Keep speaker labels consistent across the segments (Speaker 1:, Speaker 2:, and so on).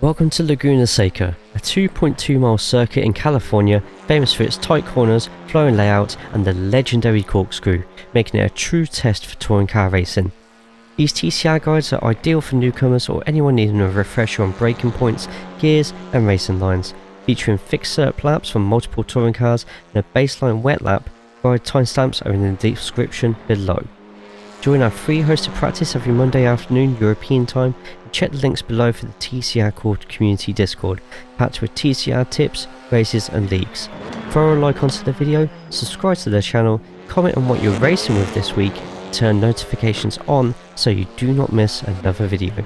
Speaker 1: Welcome to Laguna Seca, a 2.2 mile circuit in California, famous for its tight corners, flowing layout and the legendary corkscrew, making it a true test for touring car racing. These TCR guides are ideal for newcomers or anyone needing a refresher on braking points, gears and racing lines, featuring fixed circuit laps from multiple touring cars and a baseline wet lap. Guide timestamps are in the description below. Join our free hosted practice every Monday afternoon European time, and check the links below for the TCR Core Community Discord, packed with TCR tips, races and leagues. Throw a like onto the video, subscribe to the channel, comment on what you're racing with this week, turn notifications on so you do not miss another video.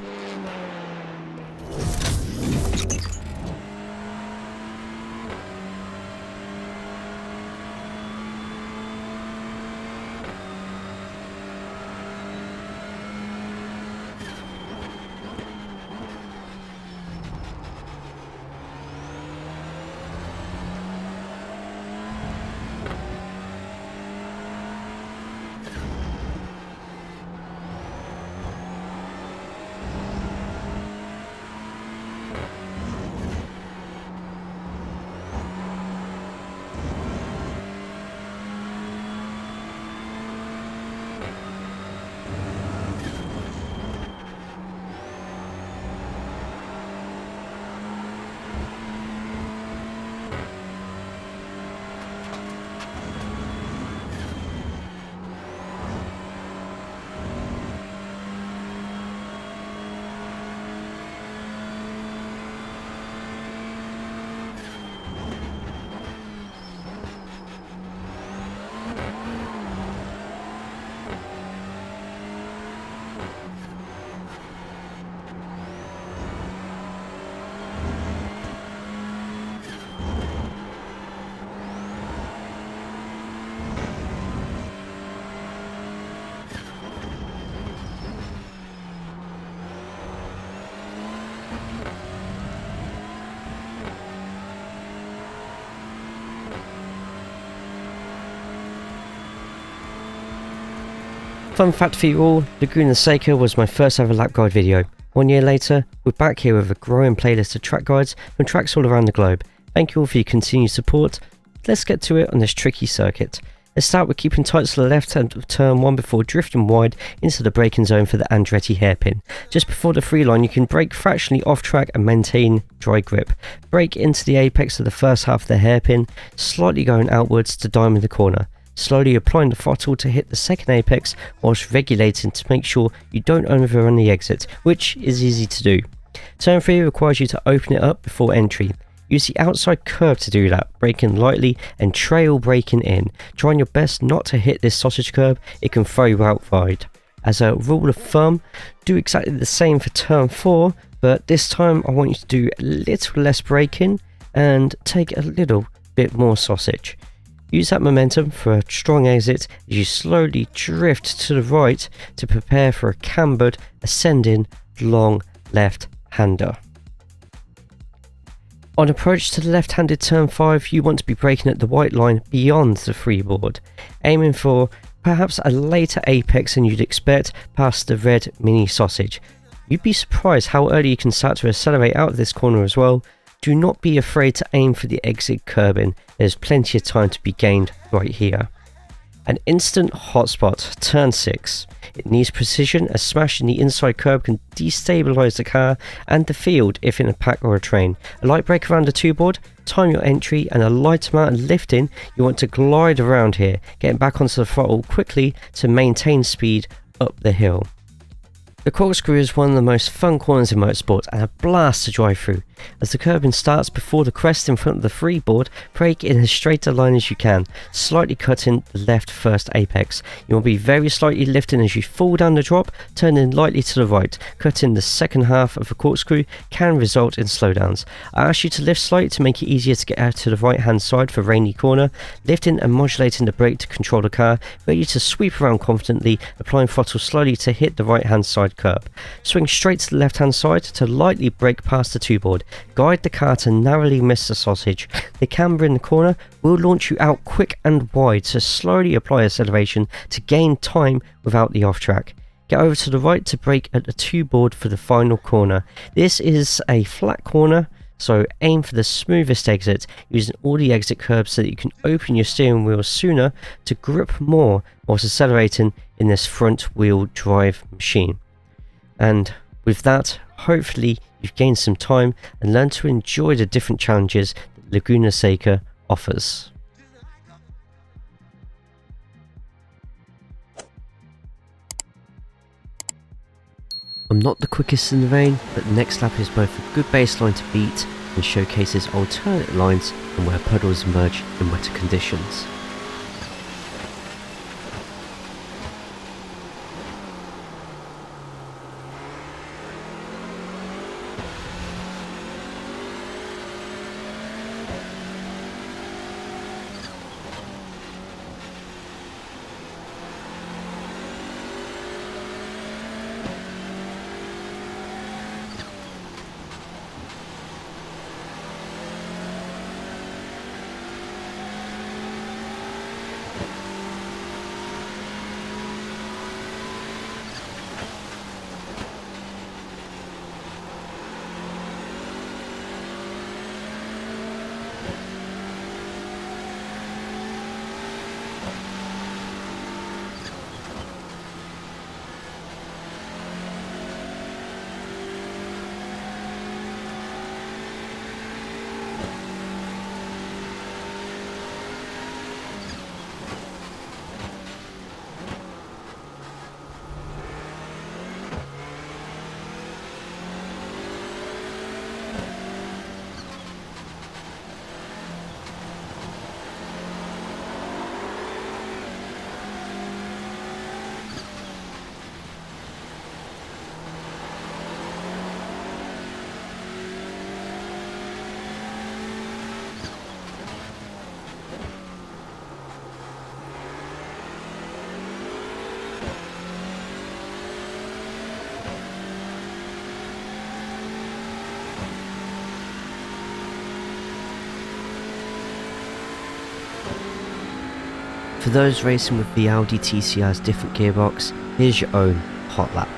Speaker 1: Fun fact for you all, Laguna Seca was my first ever lap guide video. 1 year later, we're back here with a growing playlist of track guides from tracks all around the globe. Thank you all for your continued support. Let's get to it on this tricky circuit. Let's start with keeping tight to the left hand of turn 1 before drifting wide into the braking zone for the Andretti hairpin. Just before the free line, you can brake fractionally off track and maintain dry grip. Brake into the apex of the first half of the hairpin, slightly going outwards to diamond the corner. Slowly applying the throttle to hit the second apex whilst regulating to make sure you don't overrun the exit, which is easy to do. Turn 3 requires you to open it up before entry. Use the outside curb to do that, braking lightly and trail braking in. Trying your best not to hit this sausage curb, it can throw you out wide. As a rule of thumb, do exactly the same for turn 4, but this time I want you to do a little less braking and take a little bit more sausage. Use that momentum for a strong exit as you slowly drift to the right to prepare for a cambered, ascending, long left-hander. On approach to the left-handed turn 5, you want to be braking at the white line beyond the freeboard, aiming for perhaps a later apex than you'd expect past the red mini sausage. You'd be surprised how early you can start to accelerate out of this corner as well. Do not be afraid to aim for the exit curbing, there's plenty of time to be gained right here. An instant hotspot, turn 6. It needs precision as smashing the inside curb can destabilise the car and the field if in a pack or a train. A light brake around the 2-board, time your entry and a light amount of lifting. You want to glide around here, getting back onto the throttle quickly to maintain speed up the hill. The corkscrew is one of the most fun corners in motorsport and a blast to drive through. As the curbing starts before the crest in front of the freeboard, brake in as straight a line as you can, slightly cutting the left first apex. You will be very slightly lifting as you fall down the drop, turning lightly to the right. Cutting the second half of the corkscrew can result in slowdowns. I ask you to lift slightly to make it easier to get out to the right hand side for rainy corner, lifting and modulating the brake to control the car, ready to sweep around confidently, applying throttle slowly to hit the right hand side curb. Swing straight to the left hand side to lightly brake past the 2-board. Guide the car to narrowly miss the sausage. The camber in the corner will launch you out quick and wide, so slowly apply acceleration to gain time without the off track. Get over to the right to brake at the 2 board for the final corner. This is a flat corner, so aim for the smoothest exit, using all the exit curbs so that you can open your steering wheel sooner to grip more whilst accelerating in this front wheel drive machine. And with that, hopefully you've gained some time and learned to enjoy the different challenges that Laguna Seca offers. I'm not the quickest in the rain, but the next lap is both a good baseline to beat and showcases alternate lines and where puddles emerge in wetter conditions. For those racing with the Audi TCR's different gearbox, here's your own hot lap.